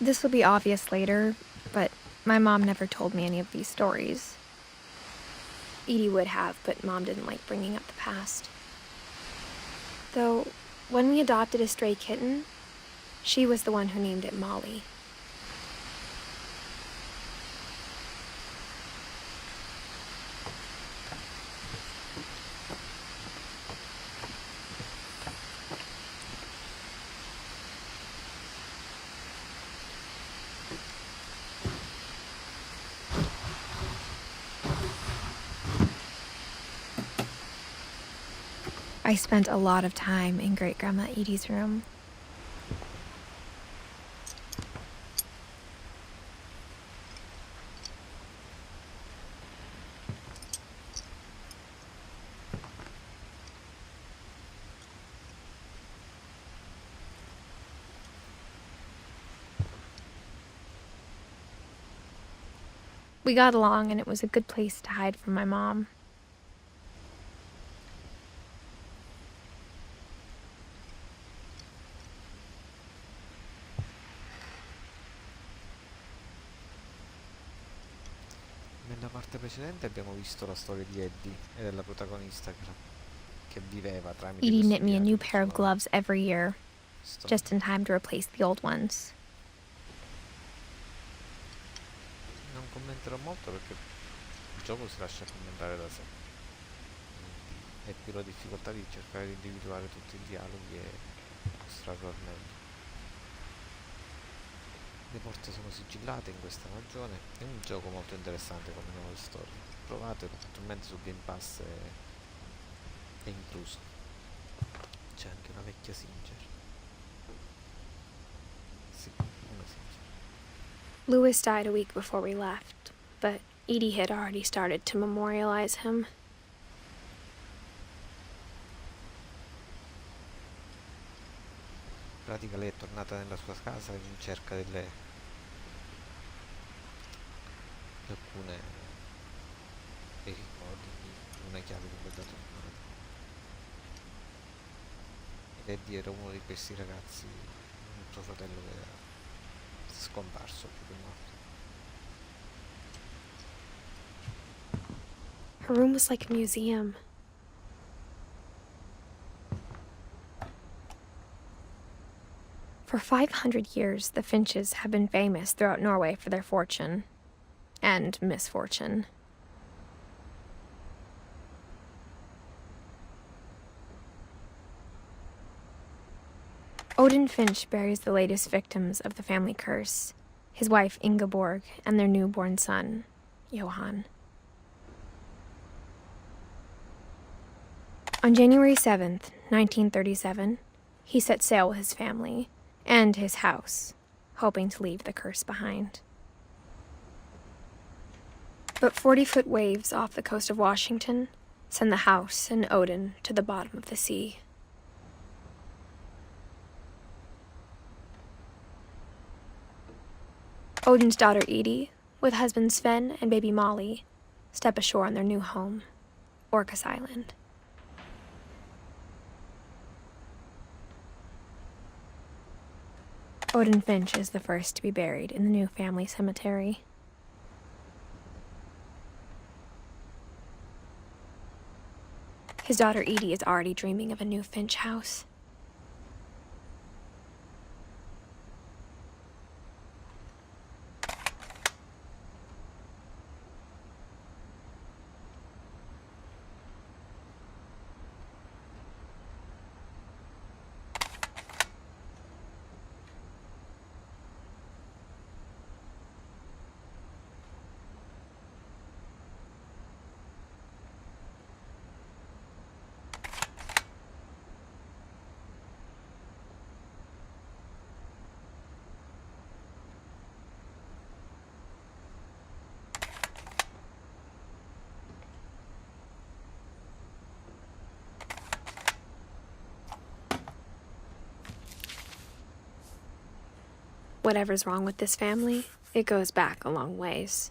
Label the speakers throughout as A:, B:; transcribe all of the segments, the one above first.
A: This will be obvious later, but my mom never told me any of these stories. Edie would have, but Mom didn't like bringing up the past. Though, when we adopted a stray kitten, she was the one who named it Molly. I spent a lot of time in Great-Grandma Edie's room. We got along, and it was a good place to hide from my mom.
B: Nella parte precedente abbiamo visto la storia di Eddie e della protagonista che viveva tramite
A: Edie
B: questo
A: knit me a new
B: diario
A: pair of gloves every year, just in time to replace the old ones.
B: Non commenterò molto perché il gioco si lascia commentare da sé. È più la difficoltà di cercare di individuare tutti i dialoghi e mostrarlo al meglio. Le porte sono sigillate in questa regione, è un gioco molto interessante come nuove storie. Provate, attualmente su Game Pass è incluso. C'è anche una vecchia Singer. Sì, una Singer.
A: Louis died a week before we left, but Edie had already started to memorialize him.
B: In pratica lei è tornata nella sua casa in cerca di alcune dei ricordi di una chiave che le ha dato il padre. Ed Eddie era uno di questi ragazzi, il suo fratello che era scomparso più che morto.
A: Her room was like a museum. For 500 years, the Finches have been famous throughout Norway for their fortune and misfortune. Odin Finch buries the latest victims of the family curse, his wife Ingeborg and their newborn son, Johan. On January 7th, 1937, he set sail with his family and his house, hoping to leave the curse behind. But 40-foot waves off the coast of Washington send the house and Odin to the bottom of the sea. Odin's daughter Edie, with husband Sven and baby Molly, step ashore on their new home, Orcas Island. Odin Finch is the first to be buried in the new family cemetery. His daughter Edie is already dreaming of a new Finch house. Whatever's wrong with this family, it goes back a long ways.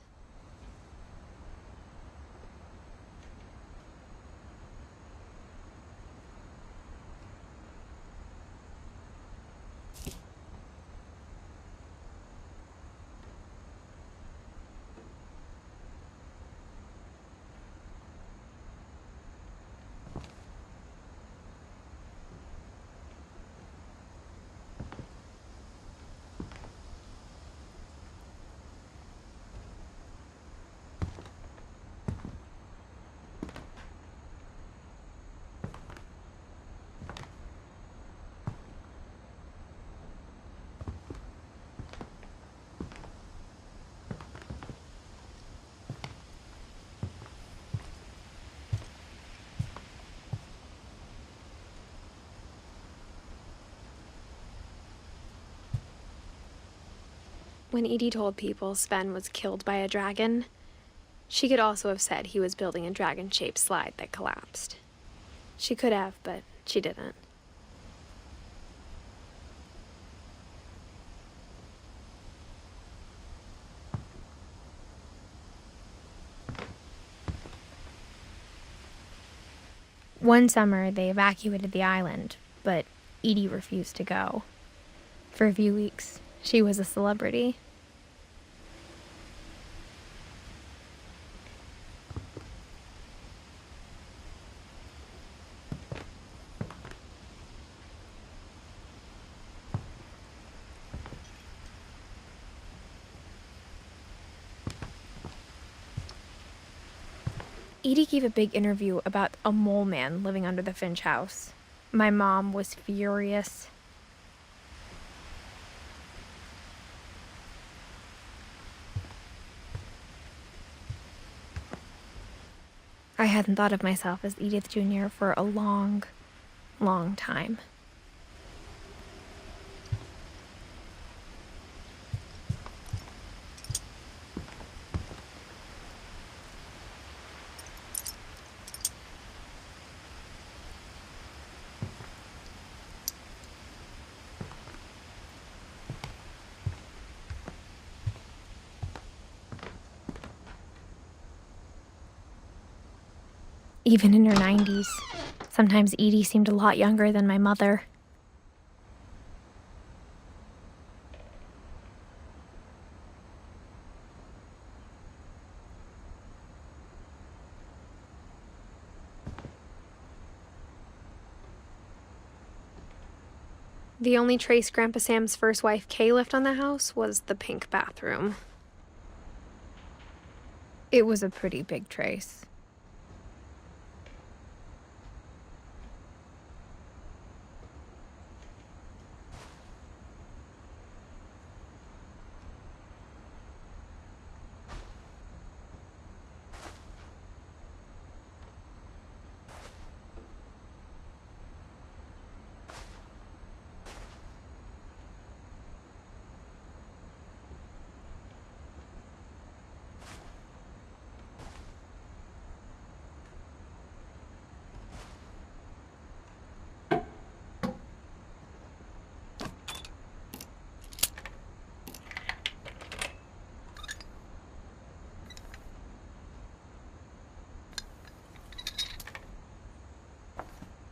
A: When Edie told people Sven was killed by a dragon, she could also have said he was building a dragon-shaped slide that collapsed. She could have, but she didn't. One summer, they evacuated the island, but Edie refused to go. For a few weeks, she was a celebrity. Edie gave a big interview about a mole man living under the Finch house. My mom was furious. I hadn't thought of myself as Edith Jr. for a long, long time. Even in her 90s, sometimes Edie seemed a lot younger than my mother. The only trace Grandpa Sam's first wife, Kay, left on the house was the pink bathroom. It was a pretty big trace.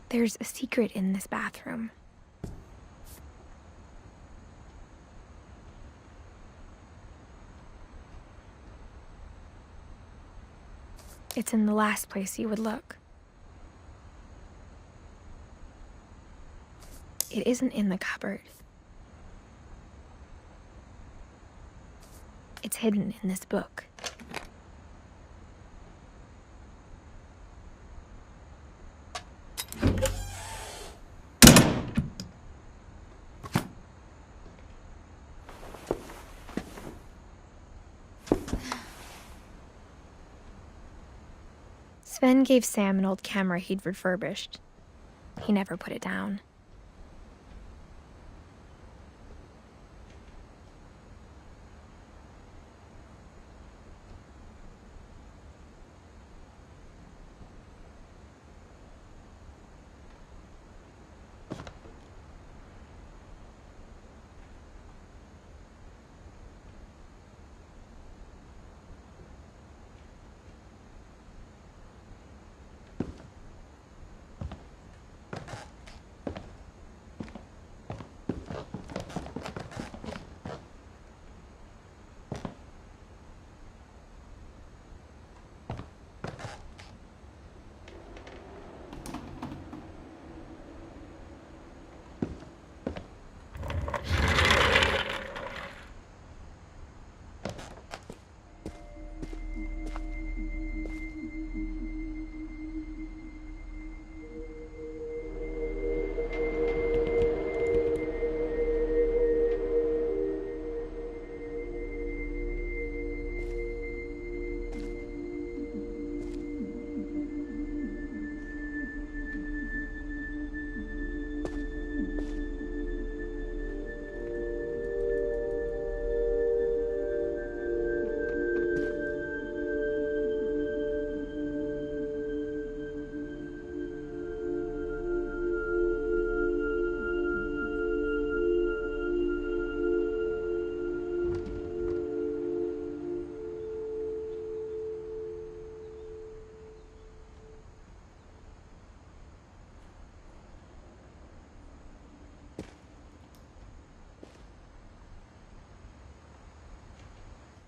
A: There's a secret in this bathroom. It's in the last place you would look. It isn't in the cupboard. It's hidden in this book. Sven gave Sam an old camera he'd refurbished. He never put it down.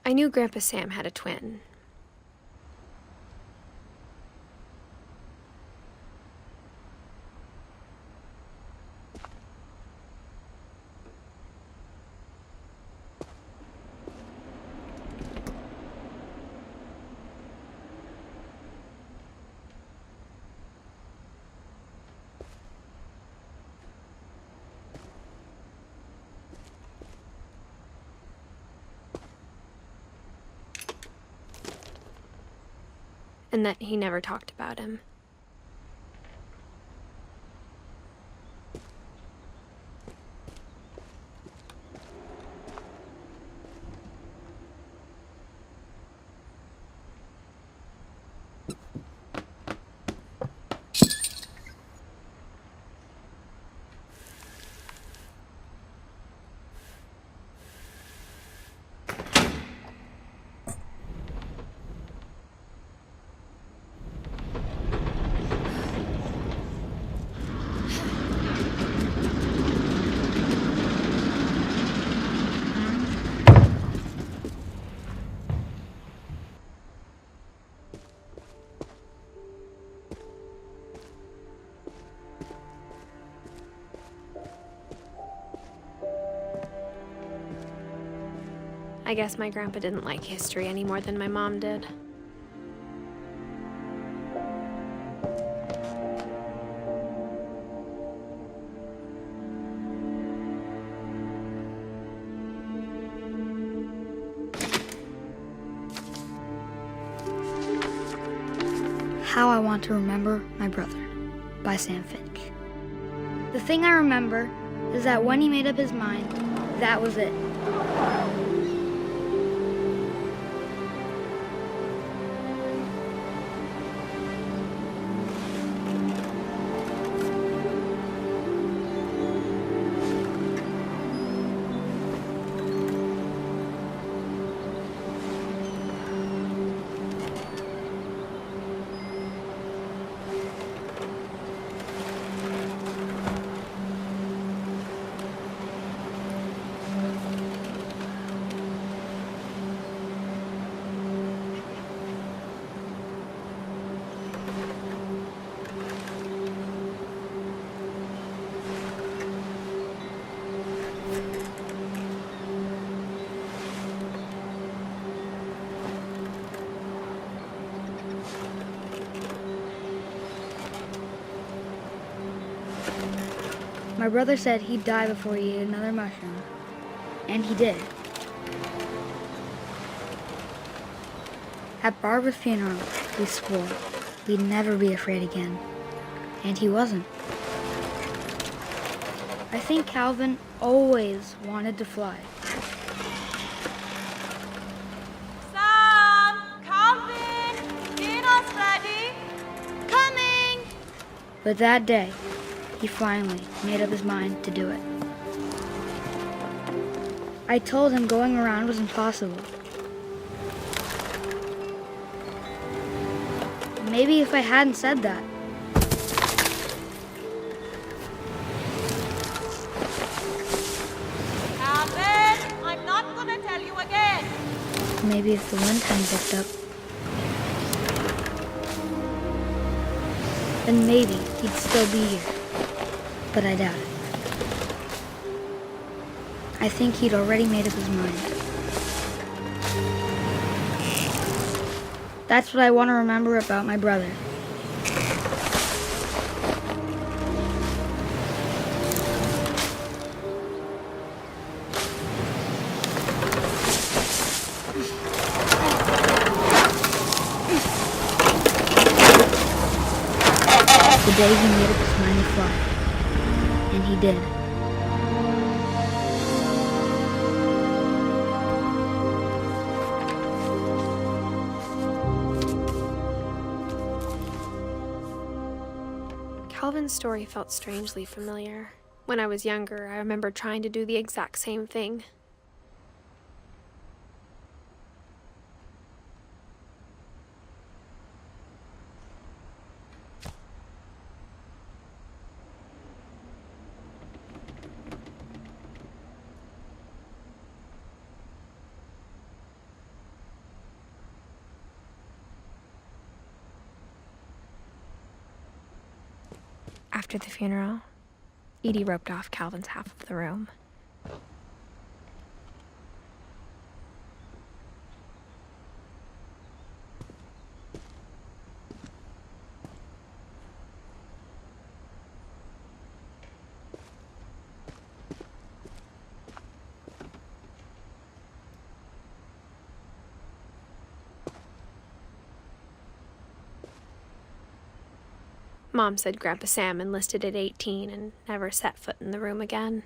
A: I knew Grandpa Sam had a twin. And that he never talked about him. I guess my grandpa didn't like history any more than my mom did.
C: How I Want to Remember My Brother by Sam Finch. The thing I remember is that when he made up his mind, that was it. My brother said he'd die before he ate another mushroom. And he did. At Barbara's funeral, we swore we'd never be afraid again. And he wasn't. I think Calvin always wanted to fly.
D: Sam! Calvin! Dinner's ready! Coming!
C: But that day, he finally made up his mind to do it. I told him going around was impossible. Maybe if I hadn't said that.
D: Calvin! I'm not gonna tell you again!
C: Maybe if the wind hadn't picked up. Then maybe he'd still be here. But I doubt it. I think he'd already made up his mind. That's what I want to remember about my brother. The day he made up his mind to fly. And he did.
A: Calvin's story felt strangely familiar. When I was younger, I remember trying to do the exact same thing. After the funeral, Edie roped off Calvin's half of the room. Mom said Grandpa Sam enlisted at 18 and never set foot in the room again.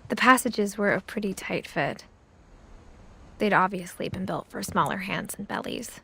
A: The passages were a pretty tight fit. They'd obviously been built for smaller hands and bellies.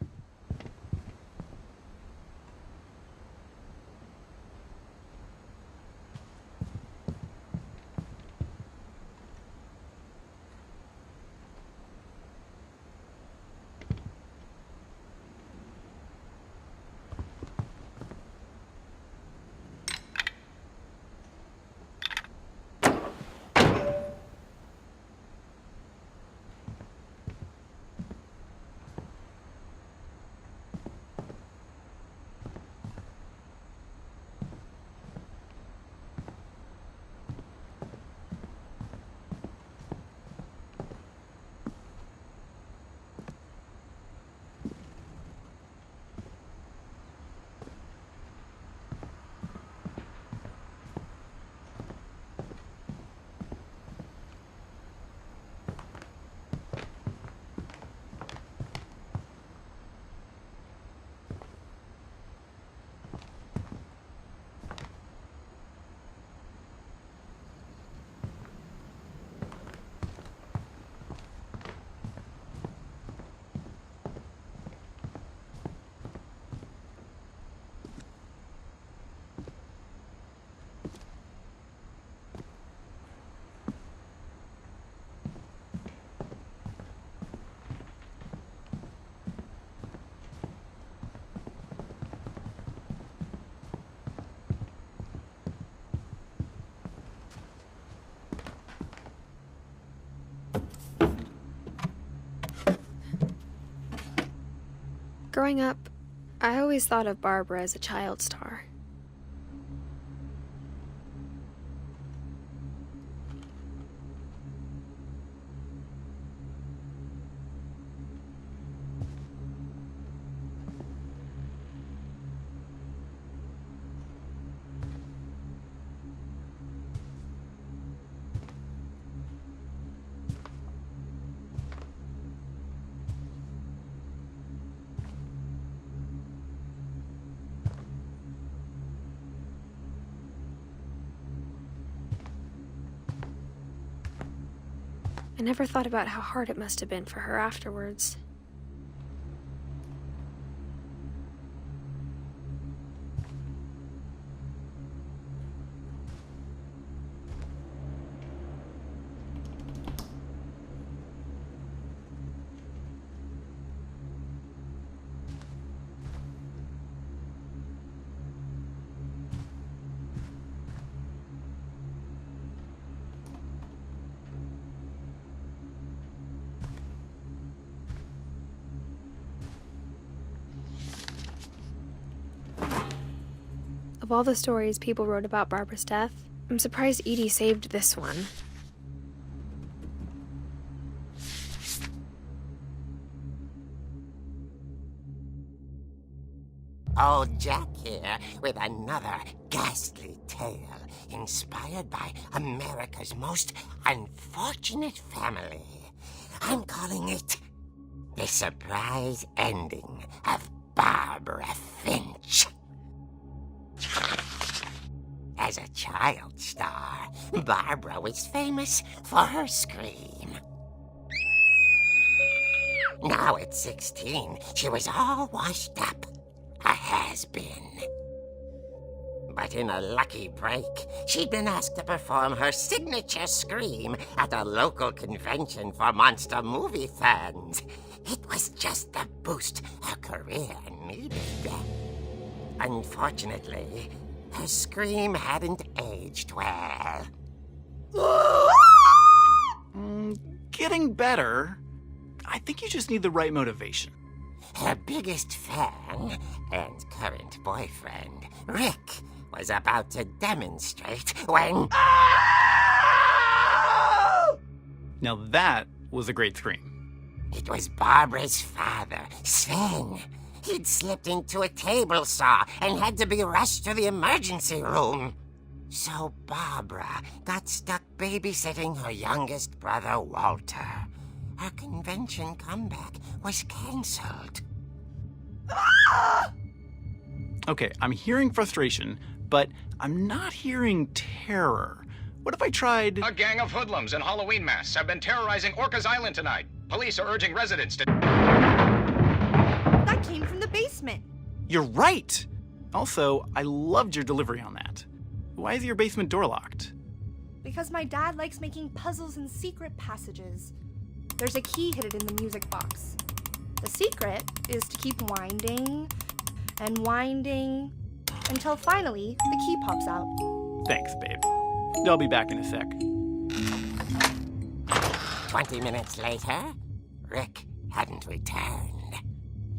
A: Growing up, I always thought of Barbara as a child star. I never thought about how hard it must have been for her afterwards. Of all the stories people wrote about Barbara's death, I'm surprised Edie saved this one.
E: Old Jack here with another ghastly tale inspired by America's most unfortunate family. I'm calling it The Surprise Ending of Barbara Finch. As a child star, Barbara was famous for her scream. Now at 16, she was all washed up, a has-been. But in a lucky break, she'd been asked to perform her signature scream at a local convention for monster movie fans. It was just the boost her career needed. Unfortunately, her scream hadn't aged well.
F: Getting better. I think you just need the right motivation.
E: Her biggest fan and current boyfriend, Rick, was about to demonstrate when...
F: Now that was a great scream.
E: It was Barbara's father, Sven. He'd slipped into a table saw and had to be rushed to the emergency room. So Barbara got stuck babysitting her youngest brother, Walter. Her convention comeback was cancelled.
F: Okay, I'm hearing frustration, but I'm not hearing terror. What if I tried...
G: A gang of hoodlums in Halloween masks have been terrorizing Orcas Island tonight. Police are urging residents to...
H: That came from the basement.
F: You're right! Also, I loved your delivery on that. Why is your basement door locked?
H: Because my dad likes making puzzles and secret passages. There's a key hidden in the music box. The secret is to keep winding and winding until finally the key pops out.
F: Thanks, babe. I'll be back in a sec.
E: 20 minutes later, Rick hadn't returned.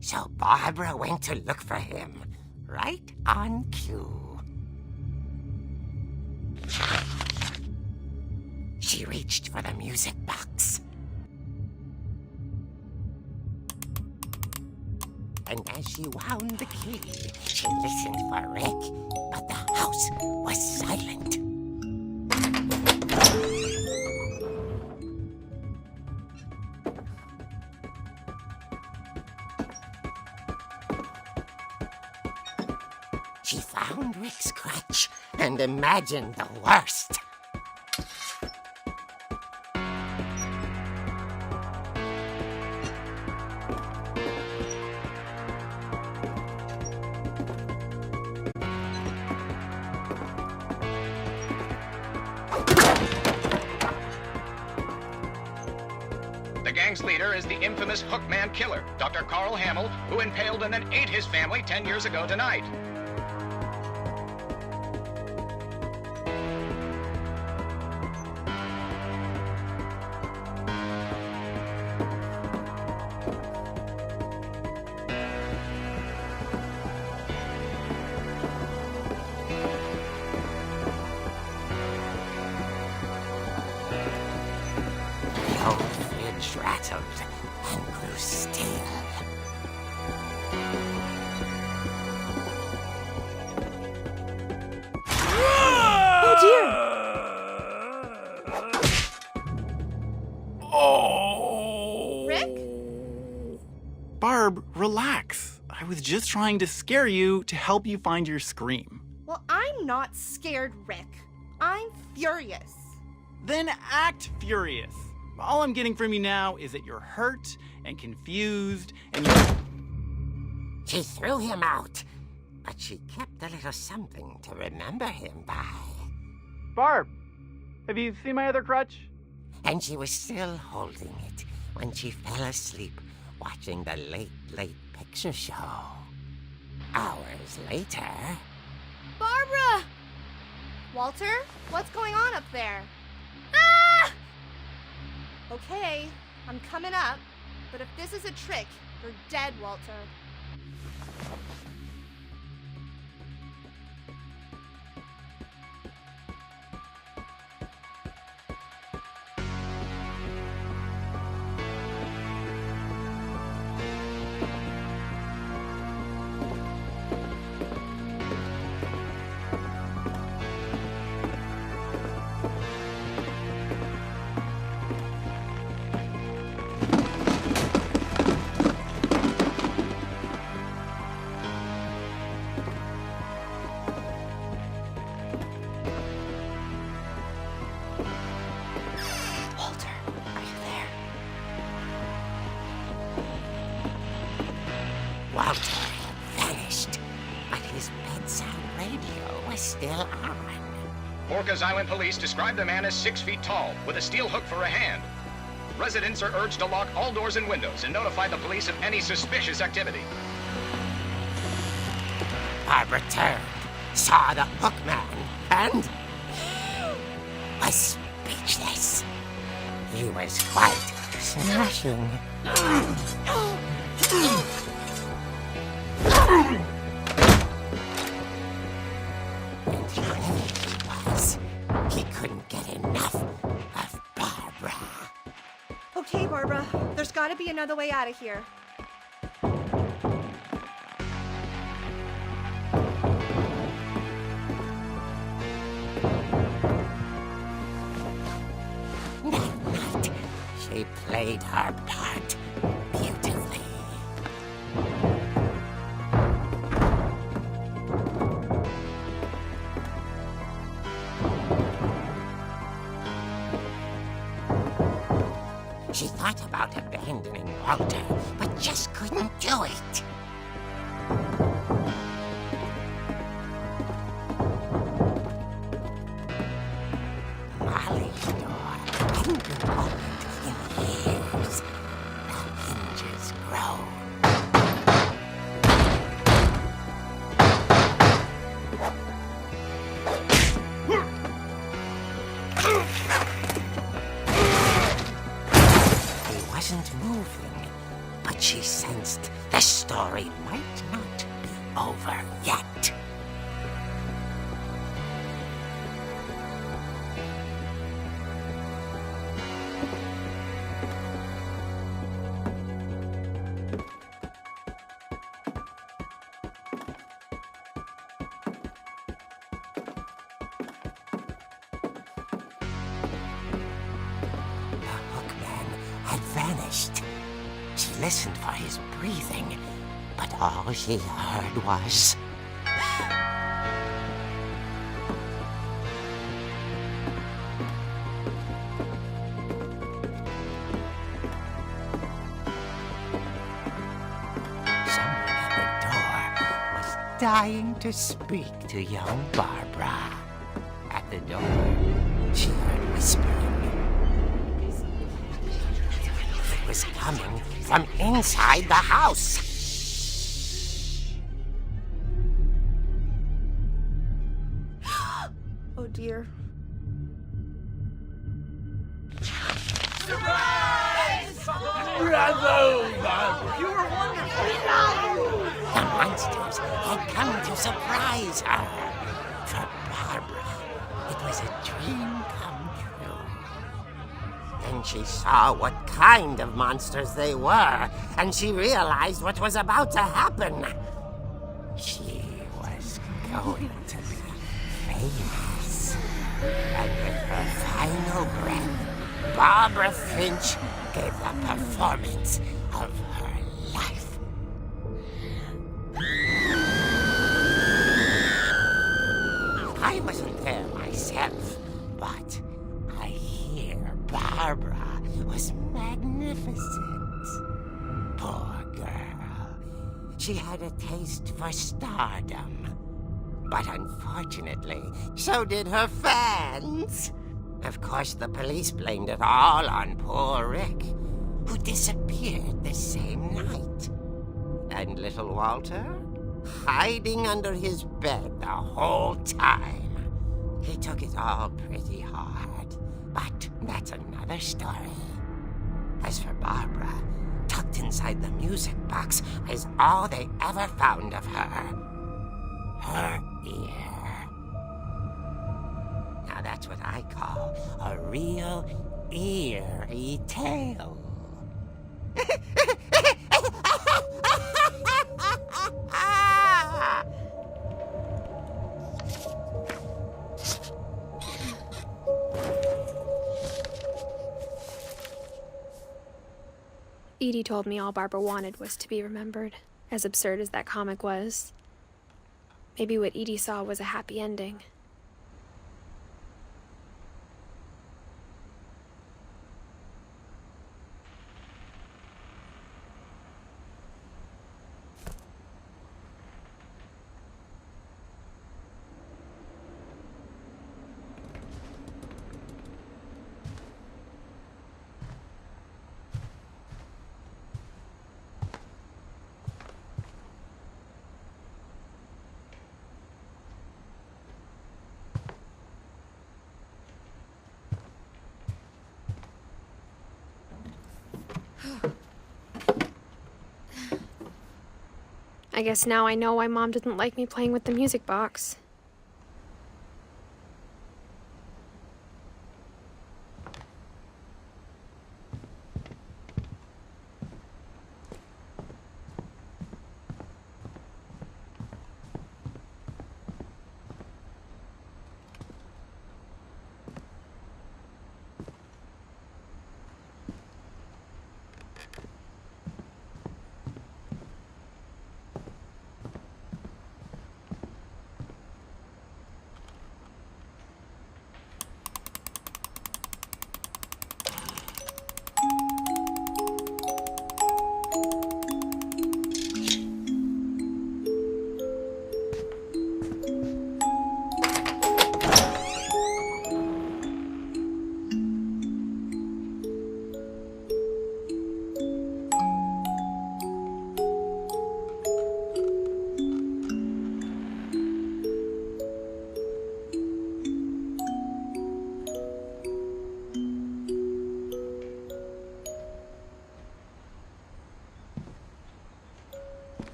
E: So Barbara went to look for him, right on cue. She reached for the music box. And as she wound the key, she listened for Rick, but the house was silent. She found Rick's crutch and imagined the worst.
G: The gang's leader is the infamous Hookman killer, Dr. Carl Hamill, who impaled and then ate his family 10 years ago tonight.
E: The old fridge rattled and grew still.
H: Oh dear!
F: Oh!
H: Rick?
F: Barb, relax. I was just trying to scare you to help you find your scream.
H: Well, I'm not scared, Rick. I'm furious.
F: Then act furious. All I'm getting from you now is that you're hurt and confused and you...
E: She threw him out, but she kept a little something to remember him by.
F: Barb, have you seen my other crutch?
E: And she was still holding it when she fell asleep watching the late picture show. Hours later...
H: Barbara! Walter, what's going on up there? Ah! Okay, I'm coming up, but if this is a trick, you're dead, Walter. Walter, are you there?
E: Walter had vanished, but his bedside radio was still on.
G: Orcas Island police describe the man as 6 feet tall, with a steel hook for a hand. Residents are urged to lock all doors and windows and notify the police of any suspicious activity.
E: Barbara turned, saw the Hookman, and was speechless. He was quite smashing. And he was. He couldn't get enough of Barbara.
H: Okay, Barbara, there's gotta be another way out of here.
E: That night, she played her part beautifully. She thought about abandoning Walter, but just couldn't do it. Molly's door hadn't been opened in years. The hinges groaned. He wasn't moving, but she sensed the story might not be over yet. The Hookman had vanished. She listened for his breathing, but all she heard was... Someone at the door was dying to speak to young Barbara. At the door, she heard whispering. It was coming from inside the house.
H: Oh dear.
E: The monsters had come to surprise her. For Barbara, it was a dream come true. Then she saw what kind of monsters they were, and she realized what was about to happen. She was going to be famous. And with her final breath, Barbara Finch gave the performance of her life. I wasn't there myself, but I hear Barbara was magnificent. Poor girl. She had a taste for stardom. But unfortunately, so did her fans. Of course, the police blamed it all on poor Rick, who disappeared the same night. And little Walter? Hiding under his bed the whole time. He took it all pretty hard, but that's another story. As for Barbara, tucked inside the music box is all they ever found of her. Her ear. Now that's what I call a real eerie tale.
A: Edie told me all Barbara wanted was to be remembered, as absurd as that comic was. Maybe what Edie saw was a happy ending. I guess now I know why Mom didn't like me playing with the music box.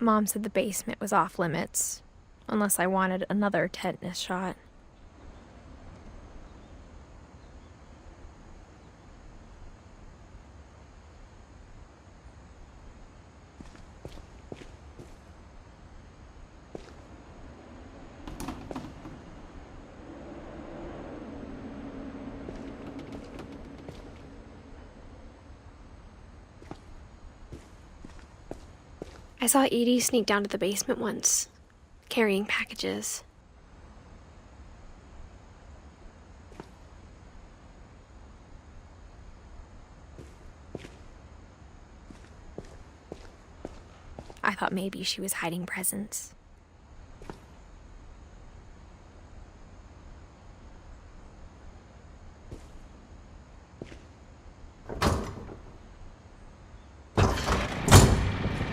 A: Mom said the basement was off limits, unless I wanted another tetanus shot. I saw Edie sneak down to the basement once, carrying packages. I thought maybe she was hiding presents.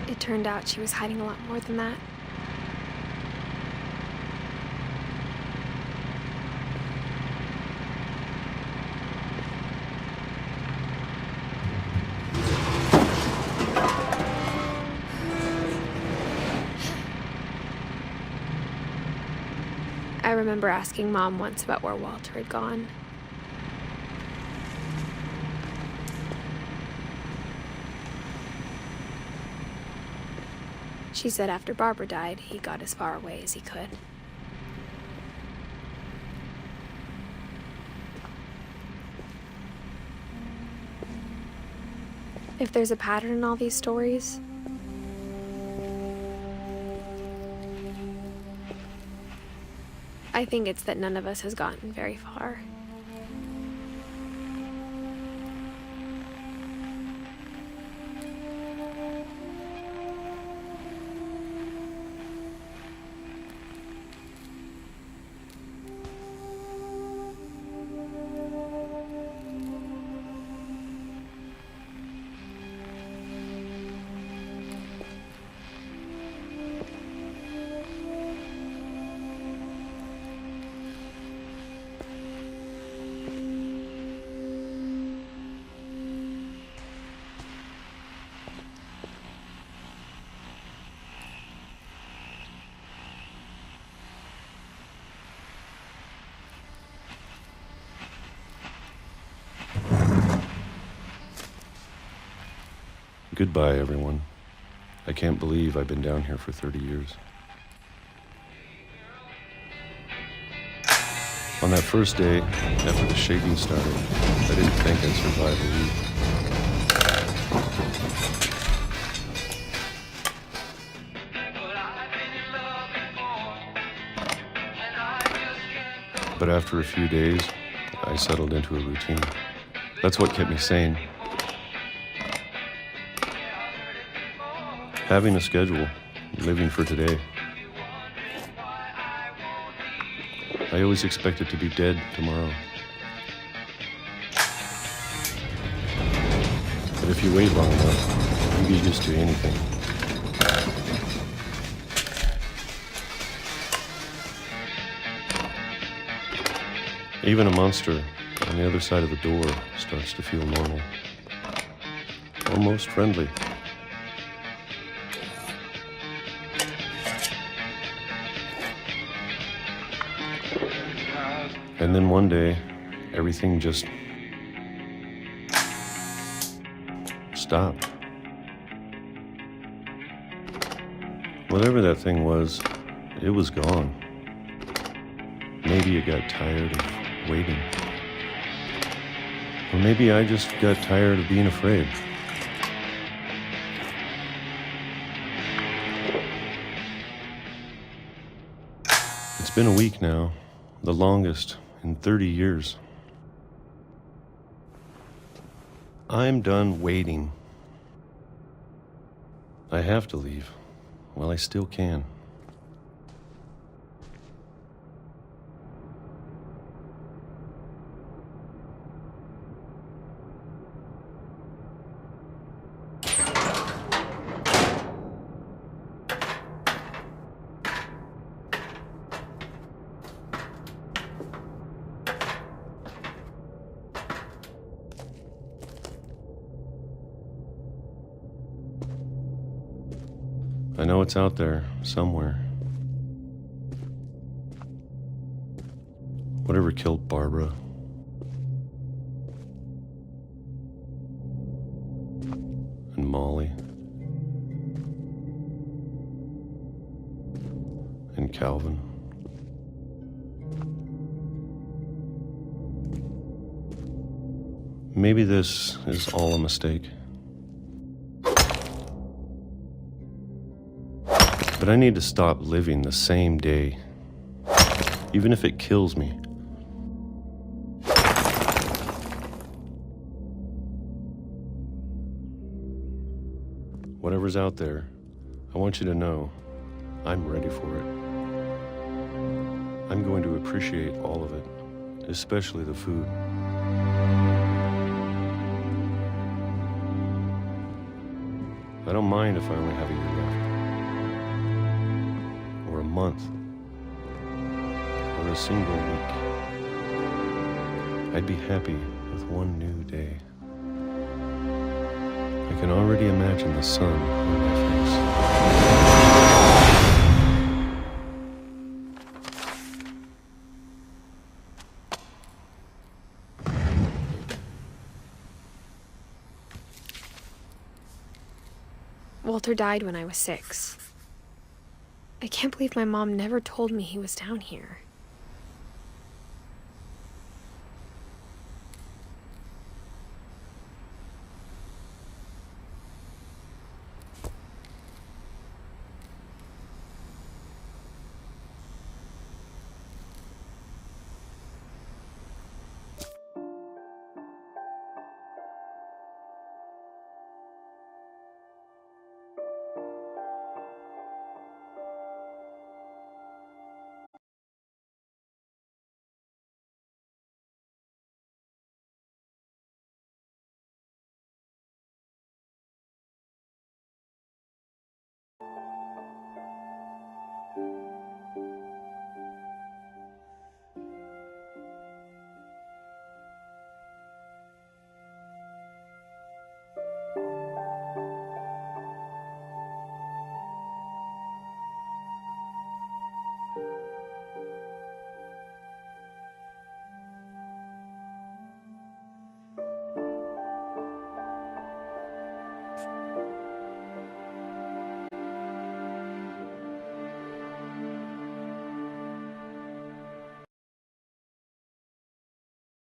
A: It turned out she was hiding a lot more than that. I remember asking Mom once about where Walter had gone. She said after Barbara died, he got as far away as he could. If there's a pattern in all these stories, I think it's that none of us has gotten very far.
I: Goodbye, everyone. I can't believe I've been down here for 30 years. On that first day, after the shaking started, I didn't think I'd survive a week. But after a few days, I settled into a routine. That's what kept me sane. Having a schedule, living for today. I always expected to be dead tomorrow. But if you wait long enough, you get used to anything. Even a monster on the other side of the door starts to feel normal. Almost friendly. And then one day, everything just stopped. Whatever that thing was, it was gone. Maybe it got tired of waiting. Or maybe I just got tired of being afraid. It's been a week now, the longest in 30 years. I'm done waiting. I have to leave while I still can. I know it's out there, somewhere. Whatever killed Barbara. And Molly. And Calvin. Maybe this is all a mistake. But I need to stop living the same day, even if it kills me. Whatever's out there, I want you to know I'm ready for it. I'm going to appreciate all of it, especially the food. I don't mind if I only have a year left. Or a month, or a single week. I'd be happy with one new day. I can already imagine the sun on my face.
A: Walter died when I was 6. I can't believe my mom never told me he was down here.